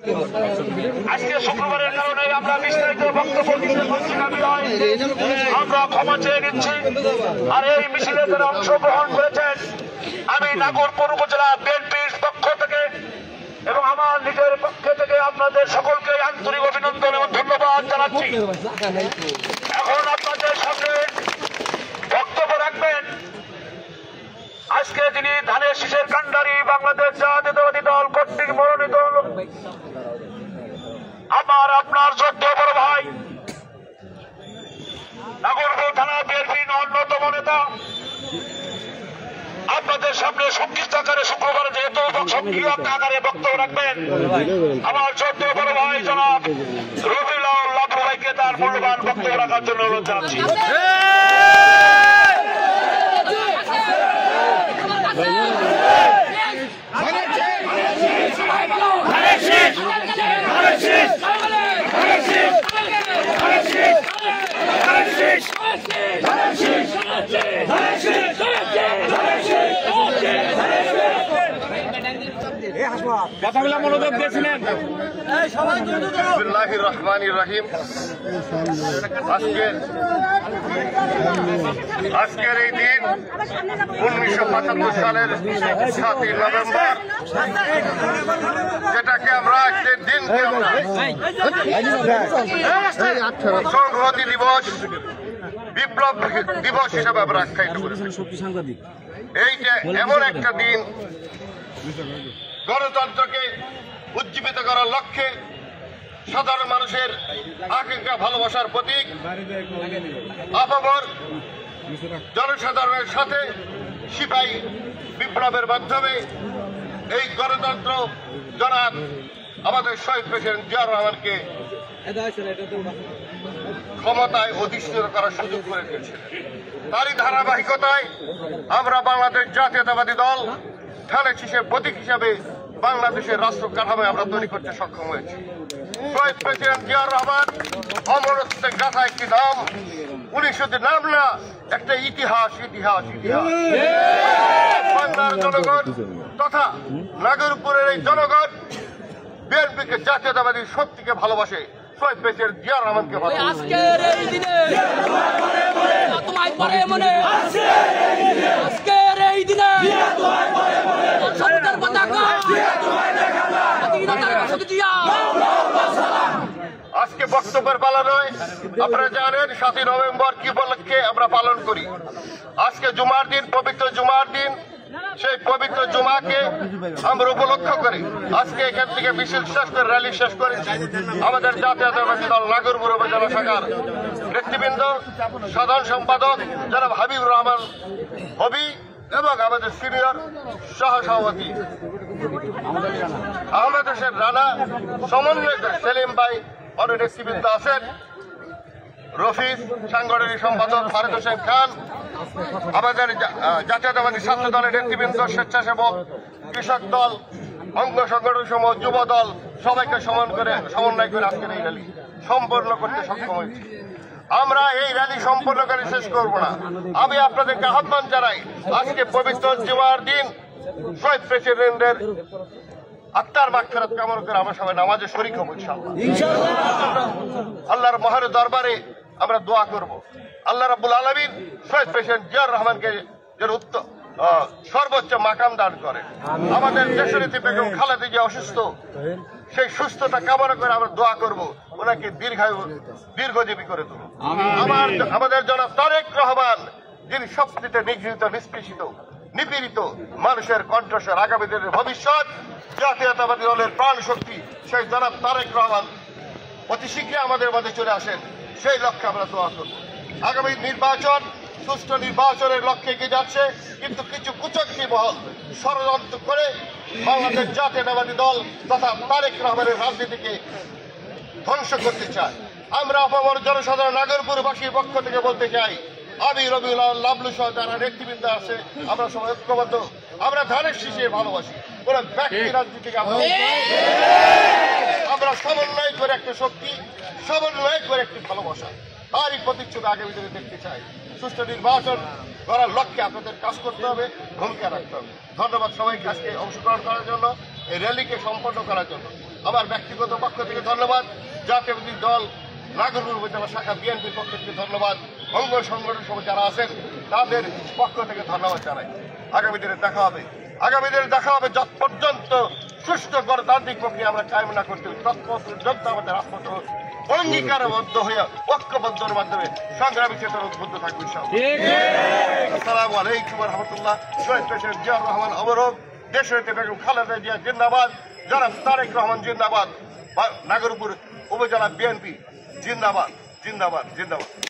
আজকে শুক্রবারের কারণে আমরা বিস্তারিত বক্তব্য দিতে পারছি না, আমরা ক্ষমা চেয়ে নিচ্ছি। আর এই মিছিলে যারা অংশগ্রহণ করেছেন, আমি নাগরপুর উপজেলা বিএনপির পক্ষ থেকে এবং আমার নিজের পক্ষ থেকে আপনাদের সকলকে আন্তরিক অভিনন্দন এবং ধন্যবাদ জানাচ্ছি। এখন আপনাদের সামনে বক্তব্য রাখবেন আজকে যিনি ধানের শীষের কাণ্ডারি বাংলাদেশ জাতীয়তাবাদী দল কর্তৃক মনোনীত আমার আপনার যোগ্য বড় ভাই, নাগরপুর থানা বিএনপির অন্যতম নেতা, আপনাদের সামনে সংক্ষিপ্ত আকারে শুক্রবারে যেহেতু সংক্ষিপ্ত আকারে বক্তব্য রাখবেন আমার যোগ্য বড় ভাই জনাব রবিউল লাবলু ভাইকে তার মূল্যবান বক্তব্য রাখার জন্য অনুরোধ জানাচ্ছি। কথাগুলো মনোযোগ দিয়েছিলেন। বিসমিল্লাহির রহমানির রহিম। আজকের এই দিন 1975 সালের 7ই নভেম্বর, যেটাকে আমরা আজকের দিনকে সংহতি দিবস, বিপ্লব দিবস হিসাবে আমরা আখ্যায়িত করেছি। এইটা এমন একটা দিন গণতন্ত্রকে উজ্জীবিত করার লক্ষ্যে সাধারণ মানুষের আকাঙ্ক্ষা ভালোবাসার প্রতীক আপামর জনসাধারণের সাথে সিপাহী বিপ্লবের মাধ্যমে এই গণতন্ত্র জনাব আমাদের শহীদ প্রেসিডেন্ট জিয়াউর রহমানকে ক্ষমতায় অধিষ্ঠিত করার সুযোগ করে দিয়েছে। তারই ধারাবাহিকতায় আমরা বাংলাদেশ জাতীয়তাবাদী দল ধানের শীষের প্রতীক হিসাবে বাংলাদেশের রাষ্ট্র কাঠামোয় আমরা তৈরি করতে সক্ষম হয়েছি। শহীদ প্রেসিডেন্ট জিয়াউর রহমান অমরত্বের গাথা একটি নাম, উনি শুধু নাম না, একটা ইতিহাস ইতিহাস ইতিহাস। বাংলার জনগণ তথা নাগরপুরের এই জনগণ বিএনপিকে জাতীয়তাবাদী শক্তিকে ভালোবাসে, শহীদ প্রেসিডেন্ট জিয়াউর রহমানকে ভালোবাসে। আজকে বক্তব্যের পালা নয়, আপনারা জানেন 7ই নভেম্বর কি উপলক্ষে আমরা পালন করি। আজকে জুমার দিন, পবিত্র জুমার দিন। সেই পবিত্র জুমাকে আমরা উপলক্ষ করি আজকে এখান থেকে মিছিল শেষ করে র্যালি শেষ করেছি। আমাদের জাতীয়তাবাদী দল নাগরপুর উপজেলা শাখার নেতৃবৃন্দ, সাধারণ সম্পাদক জনাব হাবিবুর রহমান হবি এবং আমাদের সিনিয়র সহসভাপতি আহমেদ হোসেন রানা, সমন্বয়ক সেলিম ভাই, অনেক নেতৃবৃন্দ আছেন, রফিজ, সাংগঠনিক সম্পাদক ফারুক হোসেন খান, আমাদের জাতীয়তাবাদী ছাত্র দলের নেতৃবৃন্দ, স্বেচ্ছাসেবক, কৃষক দল, অঙ্গ সংগঠন সমূহ, যুব দল, সবাইকে সমন্বয় করে আজকের এই র্যালি সম্পন্ন করতে সক্ষম হয়েছি। আমরা এই র্যালি সম্পন্ন করে শেষ করব না। আমি আপনাদেরকে আহ্বান জানাই, আজকে পবিত্র জুমার দিন শহীদ প্রেসিডেন্টের আত্মার মাগফিরাত কামনা করে আমরা সবাই নামাজে শরীক হব ইনশাআল্লাহ। আল্লাহর মহান দরবারে আমরা দোয়া করব, আল্লাহ রাব্বুল আলামিন শহীদ প্রেসিডেন্ট জিয়াউর রহমানকে যেন সর্বোচ্চ মাকাম দান করে। আমাদের দেশনেত্রী বেগম খালেদা জিয়া অসুস্থ, সেই সুস্থতা কামনা করে আমরা দোয়া করব, ওনাকে দীর্ঘজীবী করে তুলব। আমাদের জনাব তারেক রহমান, যিনি সবচেয়ে নিগৃহীত, নিষ্পেষিত, নিপীড়িত মানুষের কণ্ঠস্বর, আগামী দিনের ভবিষ্যৎ, জাতীয়তাবাদী দলের প্রাণ শক্তি, সেই জনাব তারেক রহমান অতি শীঘ্রই আমাদের মাঝে চলে আসেন, সেই লক্ষ্যে আমরা দোয়া করব। আগামী নির্বাচন সুষ্ঠু নির্বাচনের লক্ষ্যে এগিয়ে যাচ্ছে, কিন্তু কিছু কুচক্রী মহল ষড়যন্ত্র করে বাংলাদেশ জাতীয়তাবাদী দল তথা তারেক রহমানের রাজনীতিকে ধ্বংস করতে চায়। আমরা আপামর জনসাধারণ নাগরপুরবাসীর পক্ষ থেকে বলতে চাই, আমি রবিউল লাবলু সহ যারা নেতৃবৃন্দ আছে, আমরা সবাই ঐক্যবদ্ধ, আমরা ধানের শীষে ভালোবাসি, কোন ব্যক্তি রাজনীতিকে আমরা সমন্বয় করে একটা শক্তি, সমন্বয় করে একটি ভালোবাসা, তারই প্রতিচ্ছবি আগামী দিনে দেখতে চাই। সুষ্ঠু নির্বাচন করার লক্ষ্যে আপনাদের কাজ করতে হবে, ভূমিকা রাখতে হবে। ধন্যবাদ সবাইকে আজকে অংশগ্রহণ করার জন্য, এই র্যালিকে সম্পন্ন করার জন্য। আমার ব্যক্তিগত পক্ষ থেকে ধন্যবাদ, জাতীয়বাদী দল নাগরপুর উপজেলা শাখা বিএনপির পক্ষ থেকে ধন্যবাদ, অঙ্গ সংগঠন সহ যারা আছেন তাদের পক্ষ থেকে ধন্যবাদ জানাই। আগামী দিনে দেখা হবে যত পর্যন্ত সুষ্ঠু গণতান্ত্রিক প্রক্রিয়া আমরা কায়েম না করতে তত পর্যন্ত আমাদের রাজপথ অঙ্গীকারবদ্ধ হয়ে ঐক্যবদ্ধের মাধ্যমে সংগ্রামী চেতনা উদ্বুদ্ধ থাকবে। আসসালামু আলাইকুম ওয়া রাহমাতুল্লাহ। শহীদ প্রেসিডেন্ট জিয়াউর রহমান অমরক, দেশনেত্রী বেগম খালেদা জিয়া জিন্দাবাদ, জনাব তারেক রহমান জিন্দাবাদ, নাগরপুর উপজেলা বিএনপি জিন্দাবাদ।